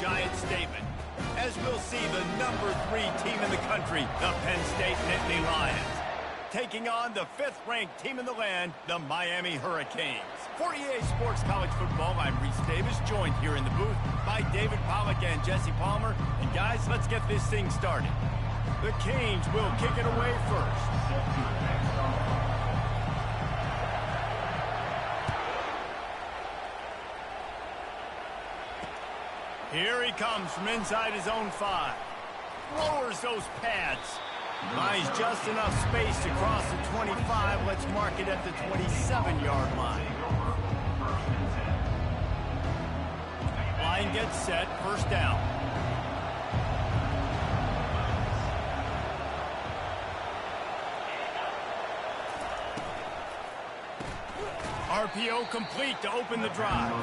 giant statement, as we'll see the #3 team in the country, the Penn State Nittany Lions, taking on the 5th-ranked team in the land, the Miami Hurricanes. For EA Sports College Football, I'm Reese Davis, joined here in the booth by David Pollack and Jesse Palmer. And guys, let's get this thing started. The Canes will kick it away first. Here he comes from inside his own 5. Lowers those pads. Buys just enough space to cross the 25. Let's mark it at the 27-yard line. Line gets set, first down. RPO complete to open the drive.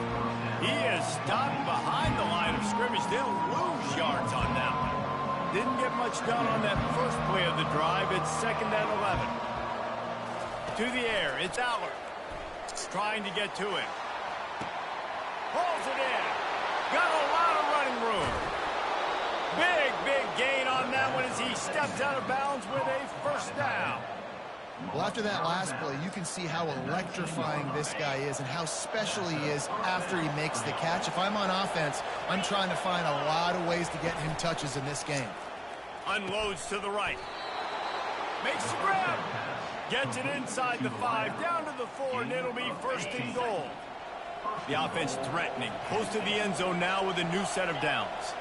He is stopped behind the line of scrimmage. They'll lose yards on that one. Didn't get much done on that first play of the drive. It's 2nd and 11. To the air, it's Allard. Trying to get to him. Pulls it in. Got a lot of running room. Big gain on that one as he steps out of bounds with a first down. Well, after that last play, you can see how electrifying this guy is and how special he is after he makes the catch. If I'm on offense, I'm trying to find a lot of ways to get him touches in this game. Unloads to the right. Makes the grab. Gets it inside the 5, down to the 4, and it'll be 1st and goal. The offense threatening. Close to the end zone now with a new set of downs.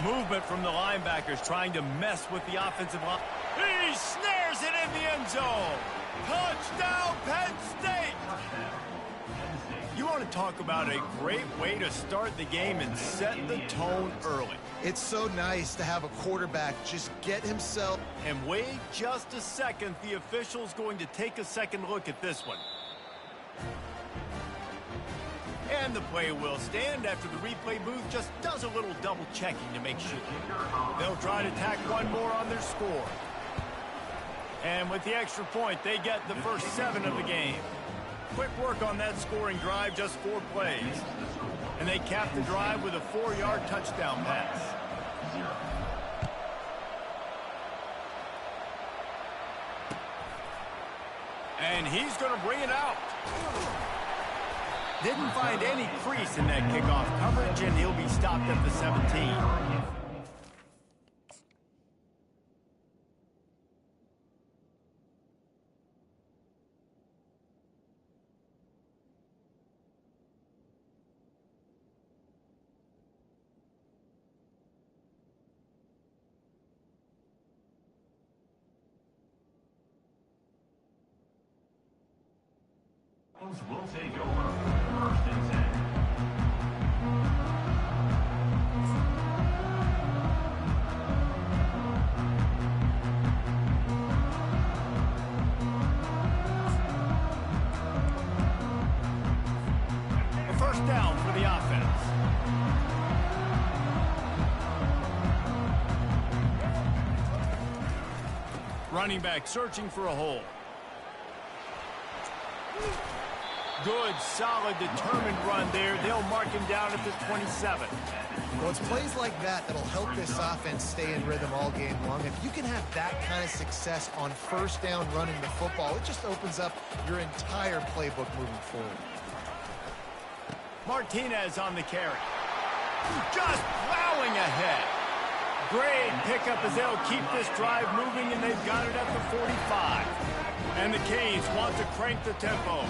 Movement from the linebackers trying to mess with the offensive line. He snares it in the end zone. Touchdown, Penn State! You want to talk about a great way to start the game and set the tone early. It's so nice to have a quarterback just get himself. And wait just a second. The official's going to take a second look at this one. And the play will stand after the replay booth just does a little double checking to make sure. They'll try to tack one more on their score. And with the extra point, they get the first 7 of the game. Quick work on that scoring drive, just 4 plays. And they cap the drive with a 4-yard touchdown pass. And he's going to bring it out. Didn't find any crease in that kickoff coverage, and he'll be stopped at the 17. Will take over 1st and 10. A first down for the offense. Running back searching for a hole. Good, solid, determined run there. They'll mark him down at the 27. Well, it's plays like that that'll help this offense stay in rhythm all game long. If you can have that kind of success on first down running the football, it just opens up your entire playbook moving forward. Martinez on the carry. Just plowing ahead. Great pickup as they'll keep this drive moving, and they've got it at the 45. And the Canes want to crank the tempo.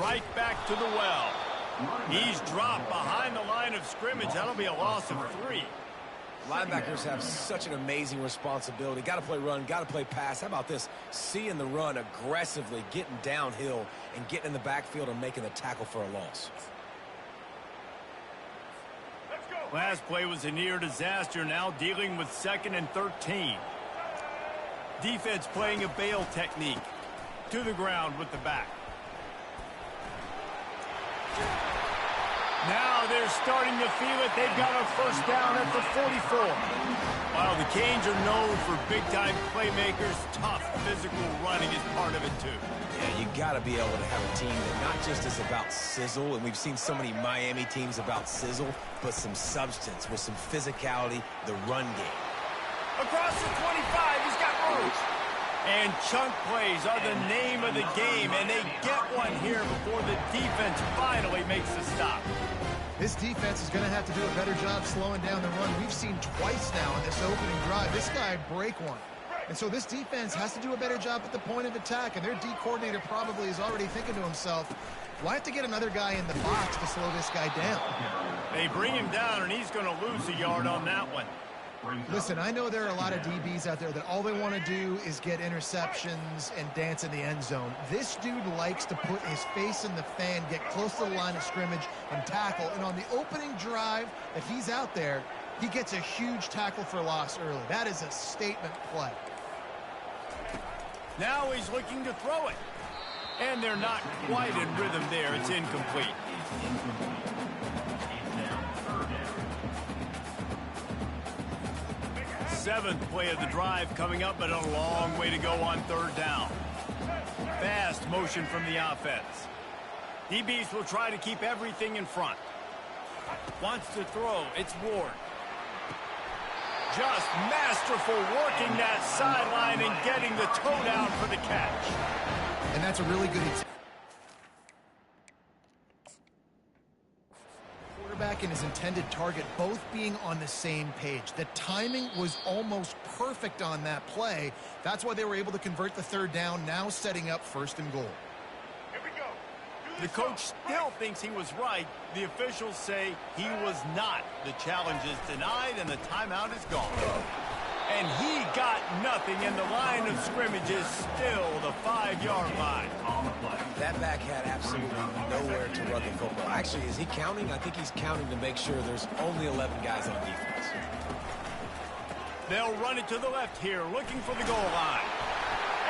Right back to the well. He's dropped behind the line of scrimmage. That'll be a loss of 3. Linebackers have such an amazing responsibility. Got to play run, got to play pass. How about this? Seeing the run aggressively, getting downhill, and getting in the backfield and making the tackle for a loss. Last play was a near disaster, now dealing with 2nd and 13. Defense playing a bail technique. To the ground with the back. Now they're starting to feel it. They've got a first down at the 44. While the Canes are known for big-time playmakers, tough physical running is part of it, too. Yeah, you got to be able to have a team that not just is about sizzle, and we've seen so many Miami teams about sizzle, but some substance with some physicality, the run game. Across the 25, he's got room. And chunk plays are the name of the game, and they get one here before the defense finally makes the stop. This defense is going to have to do a better job slowing down the run. We've seen twice now in this opening drive this guy break one. And so this defense has to do a better job at the point of attack, and their D coordinator probably is already thinking to himself, well, I have to get another guy in the box to slow this guy down. They bring him down, and he's going to lose a yard on that one. Listen, I know there are a lot of DBs out there that all they want to do is get interceptions and dance in the end zone. This dude likes to put his face in the fan, get close to the line of scrimmage, and tackle. And on the opening drive that he's out there, he gets a huge tackle for loss early. That is a statement play. Now he's looking to throw it. And they're not quite in rhythm there. It's incomplete. Seventh play of the drive coming up, but a long way to go on third down. Fast motion from the offense. DBs will try to keep everything in front. Wants to throw. It's Ward. Just masterful working that sideline and getting the toe down for the catch. And that's a really good example. Quarterback and his intended target both being on the same page. The timing was almost perfect on that play. That's why they were able to convert the third down, now setting up first and goal. The coach still thinks he was right. The officials say he was not. The challenge is denied and the timeout is gone. And he got nothing, and the line of scrimmage is still the 5-yard line. That back had absolutely nowhere to run the football. Actually, is he counting? I think he's counting to make sure there's only 11 guys on defense. They'll run it to the left here, looking for the goal line.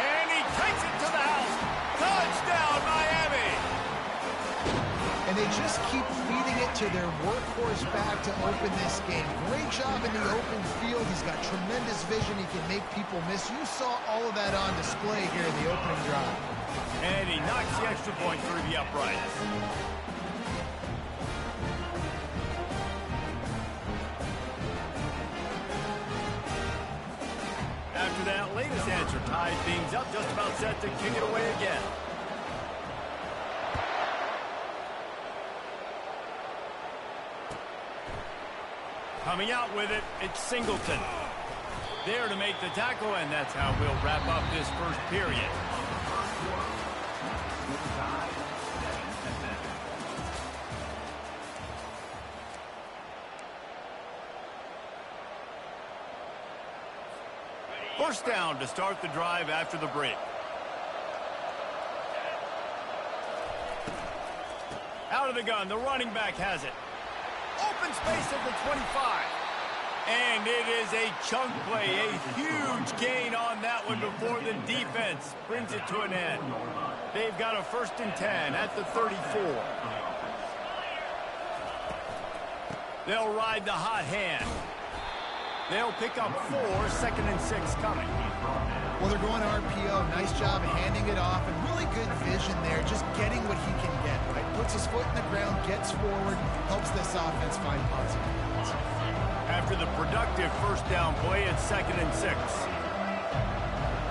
And he takes it to the house. Touchdown, Miami! And they just keep feeding it to their workhorse back to open this game. Great job in the open field. He's got tremendous vision. He can make people miss. You saw all of that on display here in the opening drive. And he knocks the extra point through the uprights. After that latest answer tied things up, just about set to kick it away again. Coming out with it, it's Singleton. There to make the tackle, and that's how we'll wrap up this first period. First down to start the drive after the break. Out of the gun, the running back has it. Open space at the 25. And it is a chunk play, a huge gain on that one before the defense brings it to an end. They've got a 1st and 10 at the 34. They'll ride the hot hand. They'll pick up 4, 2nd and 6 coming. Well, they're going to RPO. Nice job handing it off, and really good vision there, just getting what he can get, right? Puts his foot in the ground, gets forward, helps this offense find positive points. After the productive first down play, it's 2nd and 6.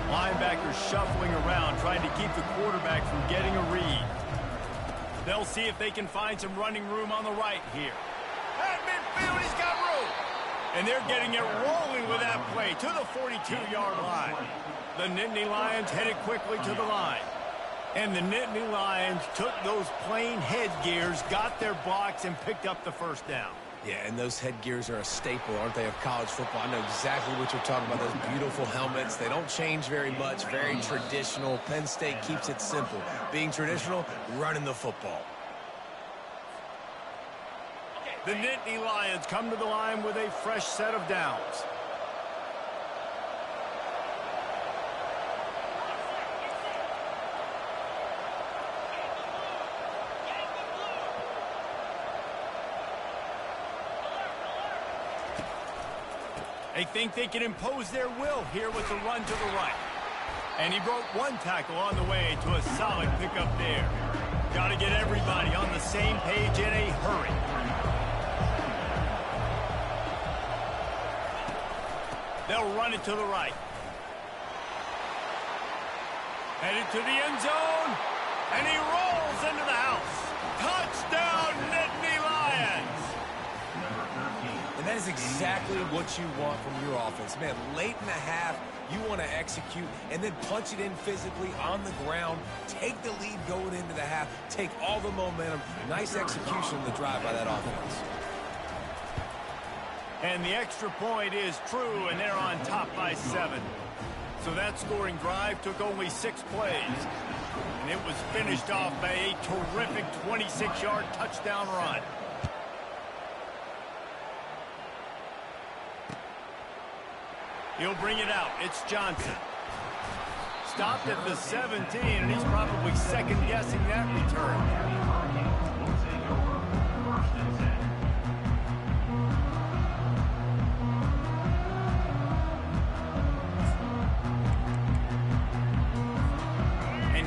Linebackers shuffling around, trying to keep the quarterback from getting a read. They'll see if they can find some running room on the right here. At midfield, he's got room. And they're getting it rolling with that play to the 42-yard line. The Nittany Lions headed quickly to the line. And the Nittany Lions took those plain headgears, got their blocks, and picked up the first down. Yeah, and those headgears are a staple, aren't they, of college football? I know exactly what you're talking about, those beautiful helmets. They don't change very much, very traditional. Penn State keeps it simple. Being traditional, running the football. The Nittany Lions come to the line with a fresh set of downs. They think they can impose their will here with the run to the right. And he broke one tackle on the way to a solid pickup there. Got to get everybody on the same page in a hurry. They'll run it to the right. Headed to the end zone. And he rolls into the house. Touchdown, Nittany Lions! And that is exactly what you want from your offense. Man, late in the half, you want to execute and then punch it in physically on the ground. Take the lead going into the half. Take all the momentum. Nice execution of the drive by that offense. And the extra point is true, and they're on top by 7. So that scoring drive took only 6 plays. And it was finished off by a terrific 26-yard touchdown run. He'll bring it out. It's Johnson. Stopped at the 17, and he's probably second-guessing that return.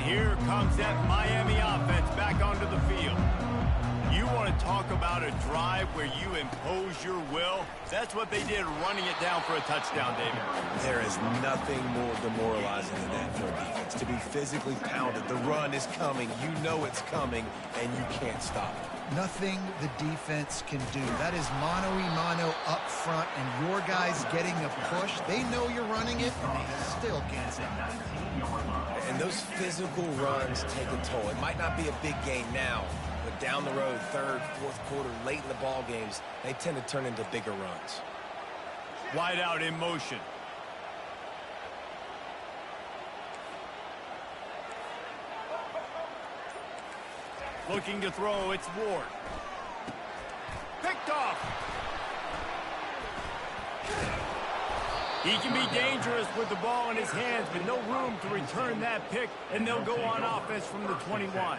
Here comes that Miami offense back onto the field. You want to talk about a drive where you impose your will? That's what they did, running it down for a touchdown, David. There is nothing more demoralizing than that for a defense. To be physically pounded, the run is coming, you know it's coming, and you can't stop it. Nothing the defense can do. That is mano-a-mano up front, and your guys getting a push. They know you're running it, and they still can't stop it. And those physical runs take a toll. It might not be a big gain now, but down the road, third, fourth quarter, late in the ball games, they tend to turn into bigger runs. Wide out in motion. Looking to throw, it's Ward. Picked off. He can be dangerous with the ball in his hands, but no room to return that pick, and they'll go on offense from the 21.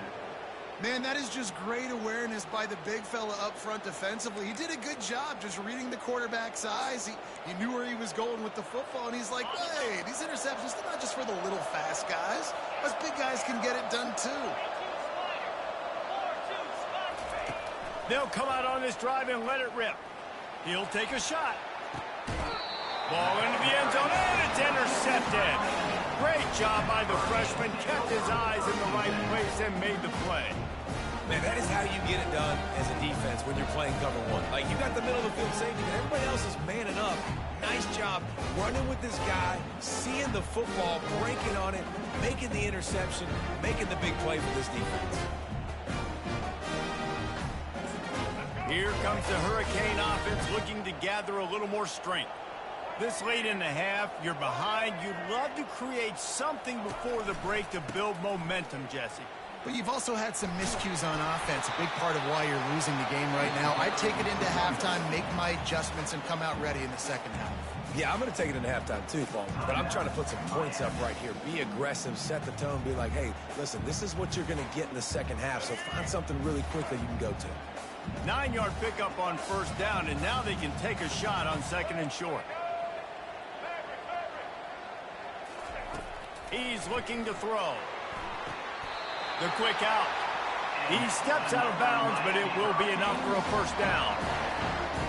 Man, that is just great awareness by the big fella up front defensively. He did a good job just reading the quarterback's eyes. He knew where he was going with the football, and he's like, hey, these interceptions, they're not just for the little fast guys. Us big guys can get it done too. They'll come out on this drive and let it rip. He'll take a shot. Ball into the end zone, and it's intercepted. Great job by the freshman. Kept his eyes in the right place and made the play. Man, that is how you get it done as a defense when you're playing cover one. Like, you got the middle of the field safety, but everybody else is manning up. Nice job running with this guy, seeing the football, breaking on it, making the interception, making the big play for this defense. Here comes the Hurricane offense looking to gather a little more strength. This late in the half, you're behind. You'd love to create something before the break to build momentum, Jesse. But you've also had some miscues on offense, a big part of why you're losing the game right now. I'd take it into halftime, make my adjustments, and come out ready in the second half. Yeah, I'm going to take it into halftime too, Paul. But I'm trying to put some points up right here. Be aggressive, set the tone, be like, hey, listen, this is what you're going to get in the second half, so find something really quick that you can go to. 9-yard pickup on first down, and now they can take a shot on second and short. He's looking to throw. The quick out. He steps out of bounds, but it will be enough for a first down.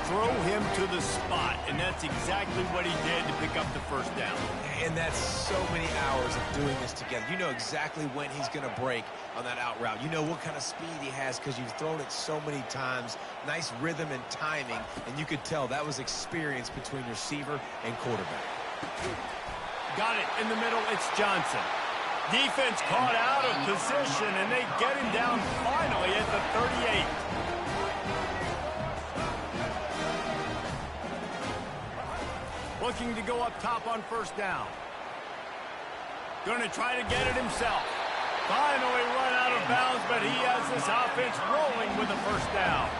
Throw him to the spot, and that's exactly what he did to pick up the first down. And that's so many hours of doing this together. You know exactly when he's going to break on that out route. You know what kind of speed he has because you've thrown it so many times. Nice rhythm and timing, and you could tell that was experience between receiver and quarterback. Got it in the middle. It's Johnson. Defense caught out of position, and they get him down finally at the 38. Looking to go up top on first down. Going to try to get it himself. Finally run out of bounds, but he has this offense rolling with a first down.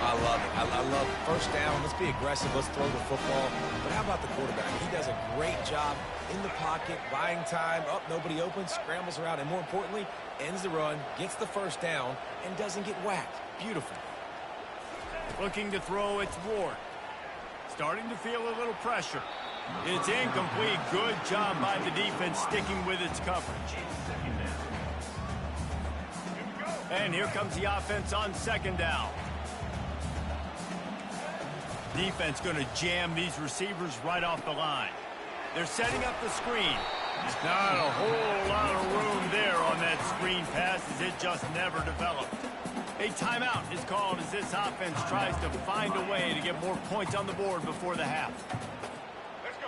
I love it. I love first down. Let's be aggressive. Let's throw the football. But how about the quarterback? He does a great job in the pocket, buying time. Up, nobody open, scrambles around, and more importantly, ends the run, gets the first down, and doesn't get whacked. Beautiful. Looking to throw, it's Ward. Starting to feel a little pressure. It's incomplete. Good job by the defense sticking with its coverage. And here comes the offense on second down. Defense going to jam these receivers right off the line. They're setting up the screen. Not a whole lot of room there on that screen pass as it just never developed. A timeout is called as this offense tries to find a way to get more points on the board before the half.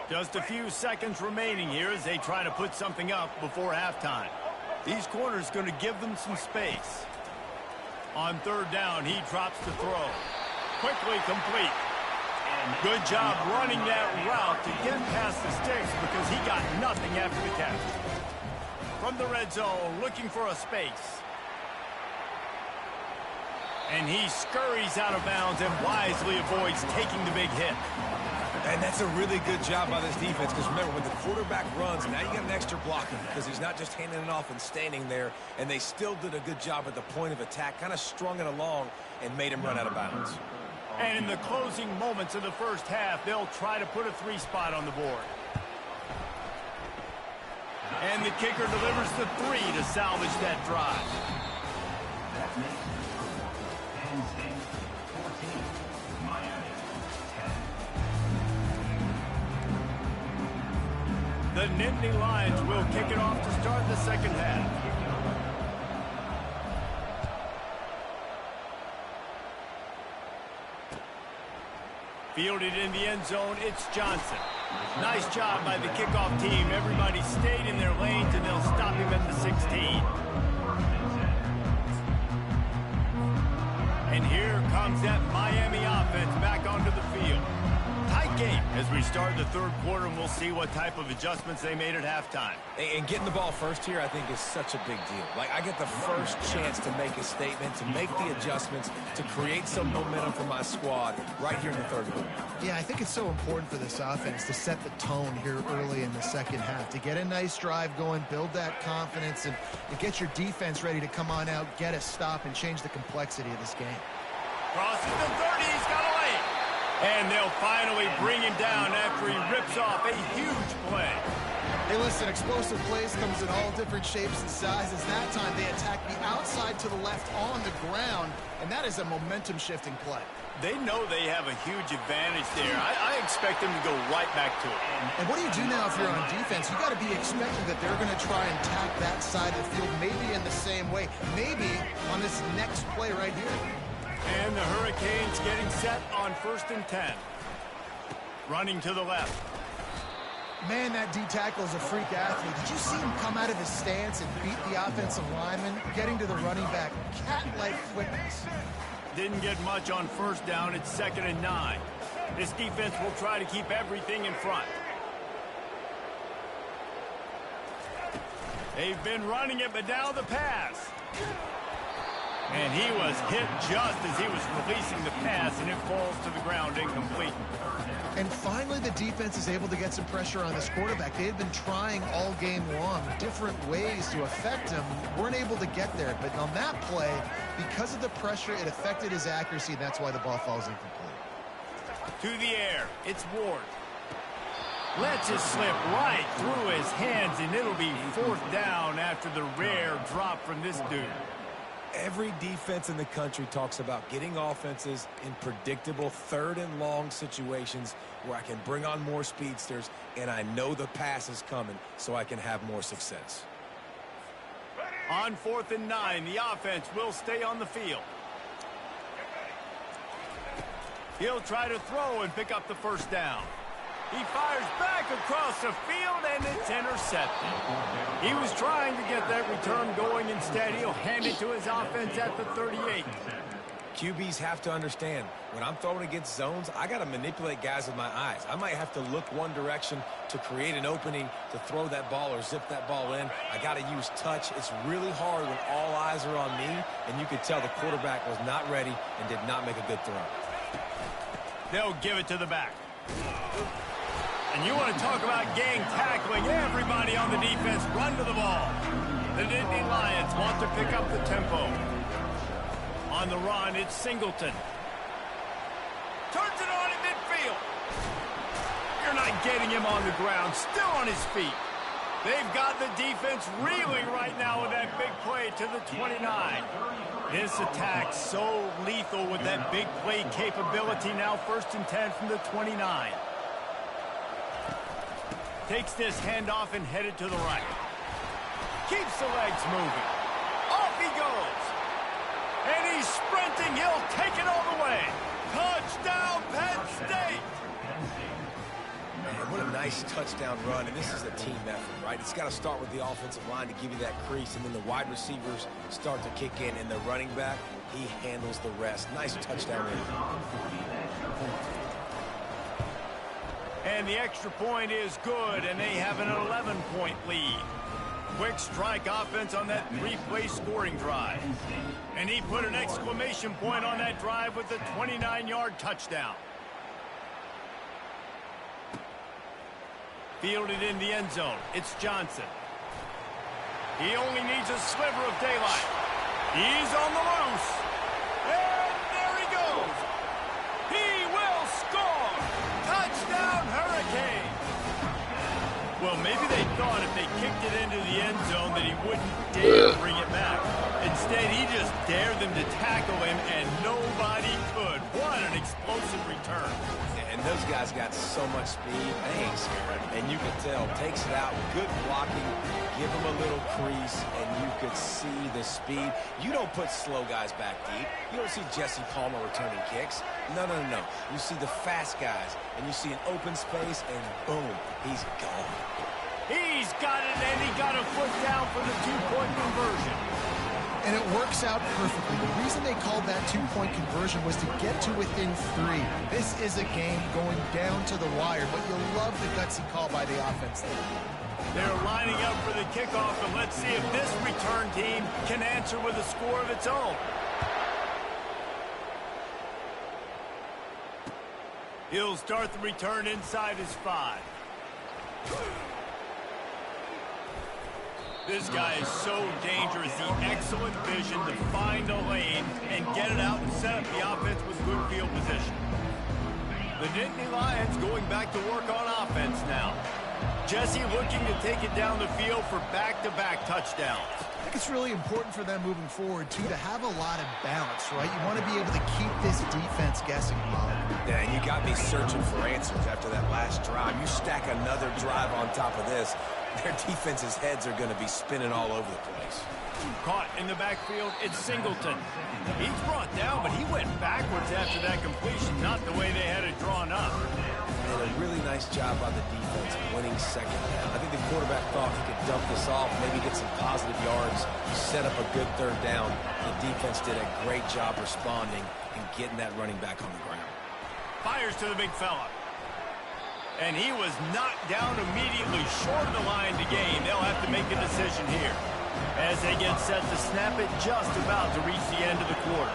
Just a few seconds remaining here as they try to put something up before halftime. These corners going to give them some space. On third down, he drops the throw. Quickly complete. Good job running that route to get past the sticks because he got nothing after the catch. From the red zone, looking for a space. And he scurries out of bounds and wisely avoids taking the big hit. And that's a really good job by this defense because remember, when the quarterback runs, now you got an extra blocking because he's not just handing it off and standing there. And they still did a good job at the point of attack, kind of strung it along and made him run out of bounds. And in the closing moments of the first half, they'll try to put a 3-spot on the board. And the kicker delivers the 3 to salvage that drive. Penn State 14, Miami 10. The Nittany Lions will kick it off to start the second half. Fielded in the end zone, it's Johnson. Nice job by the kickoff team. Everybody stayed in their lanes, and they'll stop him at the 16. And here comes that Miami offense back onto the field. Tight game as we start the third quarter, and we'll see what type of adjustments they made at halftime. And getting the ball first here, I think, is such a big deal. Like, I get the first chance to make a statement, to make the adjustments, to create some momentum for my squad right here in the third quarter. Yeah, I think it's so important for this offense to set the tone here early in the second half, to get a nice drive going, build that confidence, and get your defense ready to come on out, get a stop, and change the complexity of this game. Crosses the 30, he's got a lane. And they'll finally bring him down after he rips off a huge play. Hey, listen, explosive plays comes in all different shapes and sizes. That time they attack the outside to the left on the ground, and that is a momentum-shifting play. They know they have a huge advantage there. I expect them to go right back to it. And what do you do now if you're on defense? You got to be expecting that they're going to try and tack that side of the field, maybe in the same way, maybe on this next play right here. And the Hurricanes getting set on 1st and 10. Running to the left. Man, that D-tackle is a freak athlete. Did you see him come out of his stance and beat the offensive lineman, getting to the running back? Cat-like quickness. Didn't get much on first down. It's 2nd and 9. This defense will try to keep everything in front. They've been running it, but now the pass. And he was hit just as he was releasing the pass, and it falls to the ground incomplete. And finally, the defense is able to get some pressure on this quarterback. They had been trying all game long, different ways to affect him. Weren't able to get there. But on that play, because of the pressure, it affected his accuracy, and that's why the ball falls incomplete. To the air, it's Ward. Lets it slip right through his hands, and it'll be 4th down after the rare drop from this dude. Every defense in the country talks about getting offenses in predictable 3rd and long situations where I can bring on more speedsters and I know the pass is coming so I can have more success. On 4th and 9, the offense will stay on the field. He'll try to throw and pick up the 1st down. He fires back across the field, and it's intercepted. He was trying to get that return going. Instead, he'll hand it to his offense at the 38. QBs have to understand, when I'm throwing against zones, I got to manipulate guys with my eyes. I might have to look one direction to create an opening to throw that ball or zip that ball in. I got to use touch. It's really hard when all eyes are on me, and you could tell the quarterback was not ready and did not make a good throw. They'll give it to the back. And you want to talk about gang tackling. Everybody on the defense run to the ball. The Nittany Lions want to pick up the tempo. On the run, it's Singleton. Turns it on in midfield. getting him on the ground, still on his feet. They've got the defense reeling right now with that big play to the 29. This attack so lethal with that big play capability. Now 1st and 10 from the 29. Takes this handoff and headed to the right. Keeps the legs moving. Off he goes. And he's sprinting. He'll take it all the way. Touchdown, Penn State. Man, what a nice touchdown run, and this is a team effort, right? It's got to start with the offensive line to give you that crease, and then the wide receivers start to kick in, and the running back, he handles the rest. Nice touchdown run. And the extra point is good, and they have an 11-point lead. Quick strike offense on that 3-play scoring drive. And he put an exclamation point on that drive with a 29-yard touchdown. Fielded in the end zone. It's Johnson. He only needs a sliver of daylight. He's on the loose. And there he goes. He will score. Touchdown, Hurricane. Well, maybe they thought if they kicked it into the end zone that he wouldn't dare bring it back. Instead, he just dared them to tackle him, and nobody could. What an explosive return. And those guys got so much speed, they ain't scared. And you can tell, takes it out, good blocking, give him a little crease, and you could see the speed. You don't put slow guys back deep. You don't see Jesse Palmer returning kicks. No. You see the fast guys, and you see an open space, and boom, he's gone. He's got it, and he got a foot down for the 2-point conversion. And it works out perfectly. The reason they called that 2-point conversion was to get to within 3. This is a game going down to the wire, but you'll love the gutsy call by the offense there. They're lining up for the kickoff, and let's see if this return team can answer with a score of its own. He'll start the return inside his 5. This guy is so dangerous. The excellent vision to find a lane and get it out and set up the offense with good field position. The Nittany Lions going back to work on offense now. Jesse looking to take it down the field for back-to-back touchdowns. I think it's really important for them moving forward, too, to have a lot of balance, right? You want to be able to keep this defense guessing, Bob. Yeah, and you got me searching for answers after that last drive. You stack another drive on top of this, their defense's heads are going to be spinning all over the place. Caught in the backfield, it's Singleton. He's brought down, but he went backwards after that completion, not the way they had it drawn up. And a really nice job by the defense winning second down. I think the quarterback thought he could dump this off, maybe get some positive yards, set up a good 3rd down. The defense did a great job responding and getting that running back on the ground. Fires to the big fella. And he was knocked down immediately short of the line to gain. They'll have to make a decision here as they get set to snap it just about to reach the end of the quarter.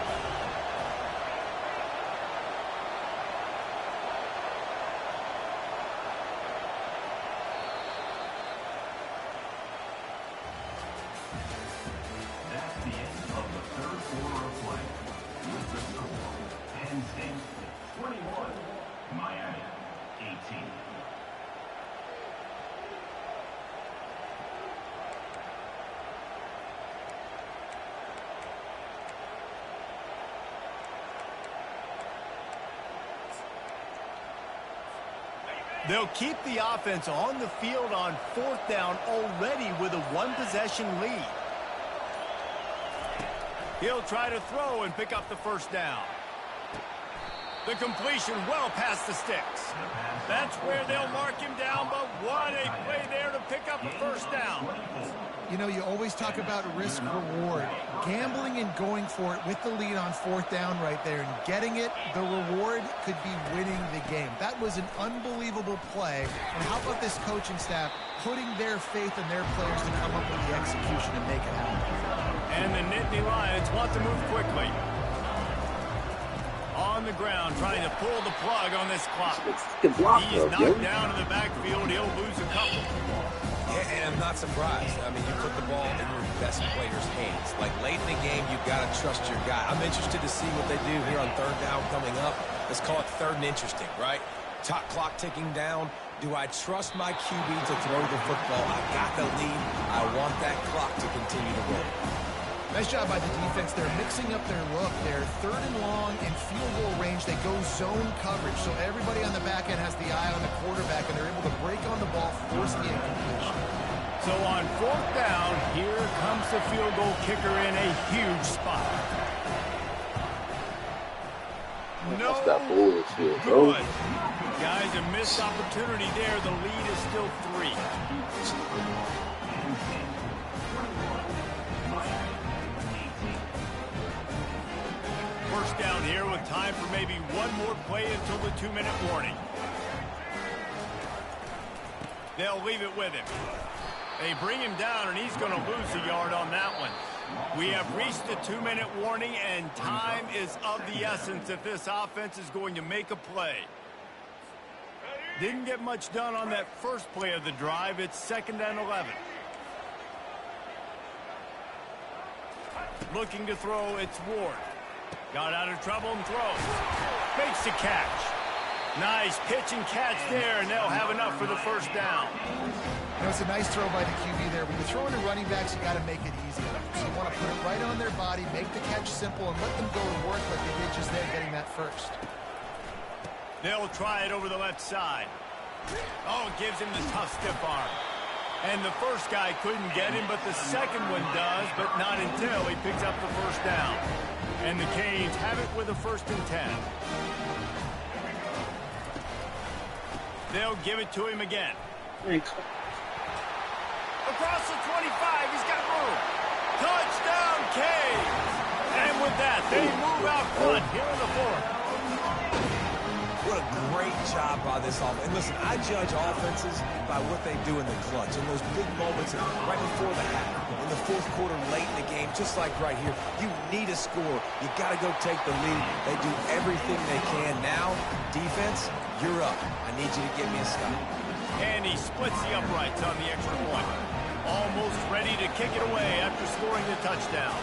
That's the end of the 3rd quarter of play. With the score, Penn State 21, Miami 18. They'll keep the offense on the field on 4th down already with a 1-possession lead. He'll try to throw and pick up the 1st down. The completion well past the sticks. That's where they'll mark him down, but what a play there to pick up a 1st down. You know, you always talk about risk-reward. Gambling and going for it with the lead on 4th down right there and getting it, the reward could be winning the game. That was an unbelievable play. And how about this coaching staff putting their faith in their players to come up with the execution and make it happen? And the Nittany Lions want to move quickly. On the ground, trying to pull the plug on this clock. He's knocked down in the backfield. He'll lose a couple. And I'm not surprised. I mean, you put the ball in your best player's hands. Like, late in the game, you've got to trust your guy. I'm interested to see what they do here on 3rd down coming up. Let's call it 3rd and interesting, right? Top clock ticking down. Do I trust my QB to throw the football? I've got the lead. I want that clock to continue to roll. Nice job by the defense. They're mixing up their look. They're third and long in field goal range. They go zone coverage. So everybody on the back end has the eye on the quarterback, and they're able to break on the ball, force the incompletion. So on 4th down, here comes the field goal kicker in a huge spot. No good. Guys, a missed opportunity there. The lead is still 3. First down here with time for maybe one more play until the 2-minute warning. They'll leave it with him. They bring him down, and he's going to lose a yard on that one. We have reached the 2-minute warning, and time is of the essence if this offense is going to make a play. Didn't get much done on that first play of the drive. It's 2nd and 11. Looking to throw, it's Ward. Got out of trouble and throws. Makes the catch. Nice pitch and catch there, and they'll have enough for the first down. You know, it's a nice throw by the QB there. When you're throwing to running backs, you got to make it easy. So you want to put it right on their body, make the catch simple, and let them go to work like they did just there getting that first. They'll try it over the left side. Oh, it gives him the tough, stiff arm. And the first guy couldn't get him, but the second one does, but not until he picks up the first down. And the Canes have it with a 1st and 10. They'll give it to him again. Across the 25, he's got room. Touchdown, Canes! And with that, they move out front here in the 4th. What a great job by this offense. And listen, I judge offenses by what they do in the clutch. In those big moments right before the half, in the 4th quarter, late in the game, just like right here, you need a score. You got to go take the lead. They do everything they can. Now, defense, you're up. I need you to give me a stop. And he splits the uprights on the extra point. Almost ready to kick it away after scoring the touchdown.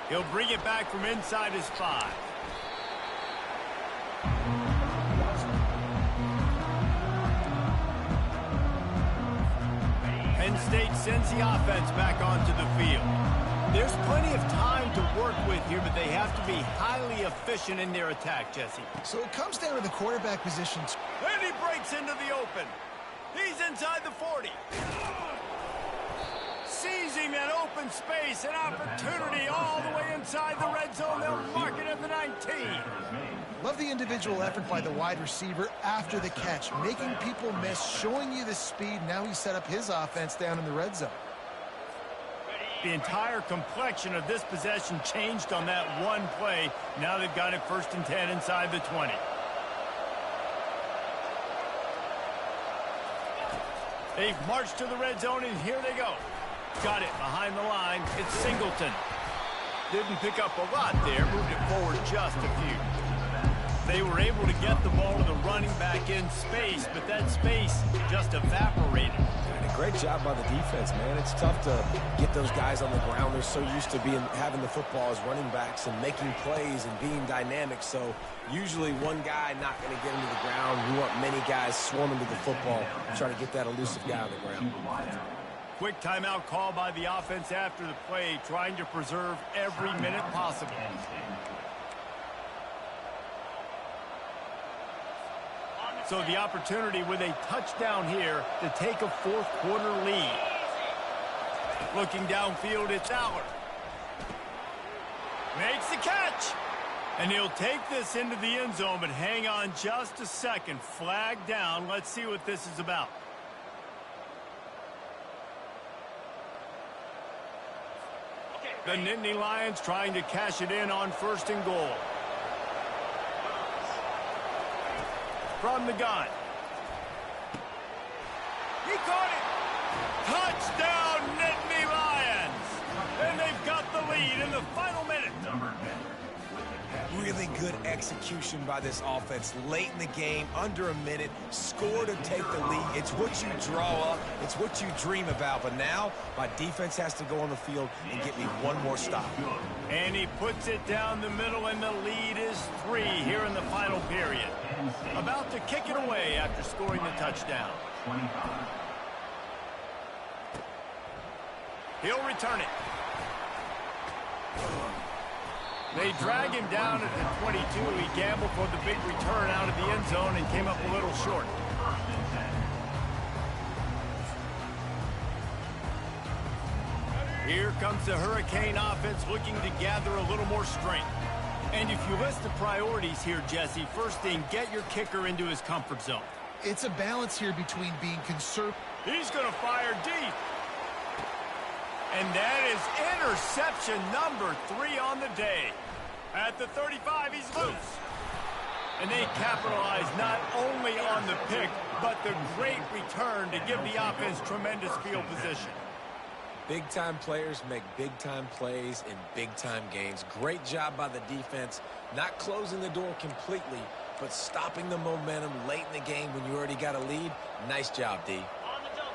He'll bring it back from inside his 5. Penn State sends the offense back onto the field. There's plenty of time to work with here, but they have to be highly efficient in their attack, Jesse. So it comes down to the quarterback positions. And he breaks into the open. He's inside the 40. Seizing that open space, an opportunity all the way inside the red zone. They'll mark it at the 19. Love the individual effort by the wide receiver after the catch, making people miss, showing you the speed. Now he set up his offense down in the red zone. The entire complexion of this possession changed on that one play. Now they've got it 1st and 10 inside the 20. They've marched to the red zone, and here they go. Got it behind the line. It's Singleton. Didn't pick up a lot there. Moved it forward just a few. They were able to get the ball to the running back in space, but that space just evaporated. And a great job by the defense, man. It's tough to get those guys on the ground. They're so used to having the football as running backs and making plays and being dynamic. So usually one guy not going to get him to the ground. You want many guys swarming to the football, trying to get that elusive guy on the ground. Quick timeout call by the offense after the play, trying to preserve every minute possible. So the opportunity with a touchdown here to take a 4th quarter lead. Looking downfield, it's Aller. Makes the catch. And he'll take this into the end zone, but hang on just a second. Flag down. Let's see what this is about. The Nittany Lions trying to cash it in on 1st and goal. From the gun. He caught it. Touchdown, Nittany Lions. And they've got the lead in the final minute. Really good execution by this offense late in the game, under a minute, score to take the lead. It's what you draw up. It's what you dream about. But now my defense has to go on the field and get me one more stop. And he puts it down the middle, and the lead is 3 here in the final period. About to kick it away after scoring the touchdown. 25. He'll return it. They drag him down at the 22. He gambled for the big return out of the end zone and came up a little short. Here comes the Hurricane offense looking to gather a little more strength. And if you list the priorities here, Jesse, first thing, get your kicker into his comfort zone. It's a balance here between being conservative. He's going to fire deep. And that is interception number 3 on the day. At the 35, he's loose. And they capitalize not only on the pick, but the great return to give the offense tremendous field position. Big-time players make big-time plays in big-time games. Great job by the defense, not closing the door completely, but stopping the momentum late in the game when you already got a lead. Nice job, D.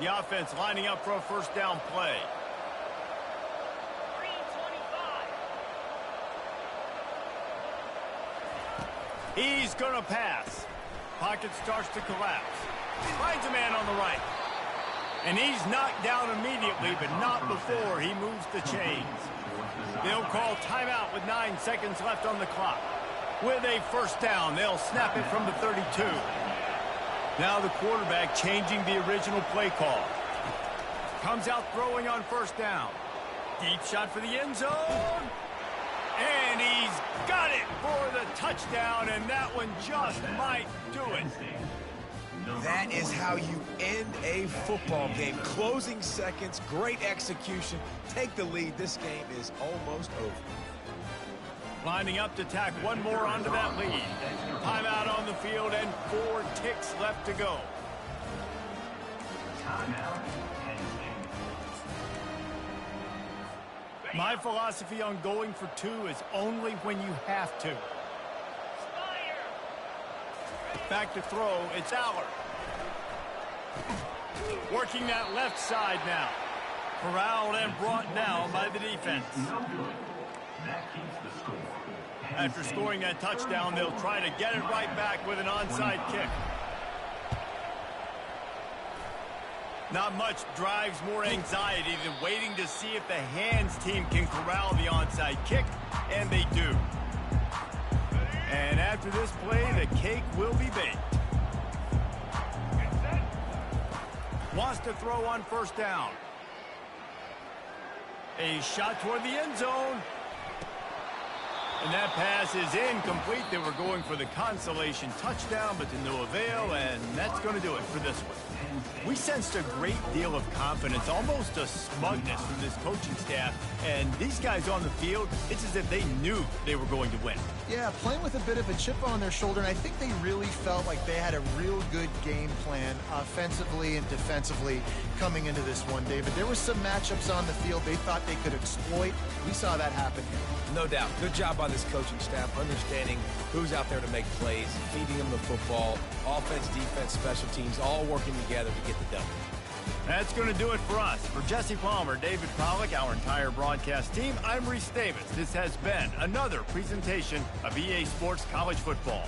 The offense lining up for a first down play. He's going to pass. Pocket starts to collapse. Finds a man on the right. And he's knocked down immediately, but not before he moves the chains. They'll call timeout with 9 seconds left on the clock. With a first down, they'll snap it from the 32. Now the quarterback changing the original play call. Comes out throwing on first down. Deep shot for the end zone. And he's got it for the touchdown, and that one just might do it. That is how you end a football game. Closing seconds, great execution. Take the lead. This game is almost over. Lining up to tack one more onto that lead. Timeout on the field and 4 ticks left to go. My philosophy on going for 2 is only when you have to. Back to throw, it's Aller. Working that left side now. Corralled and brought down by the defense. After scoring that touchdown, they'll try to get it right back with an onside kick. Not much drives more anxiety than waiting to see if the hands team can corral the onside kick, and they do. And after this play, the cake will be baked. Wants to throw on first down. A shot toward the end zone. And that pass is incomplete. They were going for the consolation touchdown, but to no avail, and that's going to do it for this one. We sensed a great deal of confidence, almost a smugness from this coaching staff, and these guys on the field, it's as if they knew they were going to win. Yeah, playing with a bit of a chip on their shoulder, and I think they really felt like they had a real good game plan offensively and defensively coming into this one, David. There were some matchups on the field they thought they could exploit. We saw that happen here. No doubt. Good job by this coaching staff, understanding who's out there to make plays, feeding them the football, offense, defense, special teams, all working together to get the W. That's going to do it for us. For Jesse Palmer, David Pollack, our entire broadcast team, I'm Reese Davis. This has been another presentation of EA Sports College Football.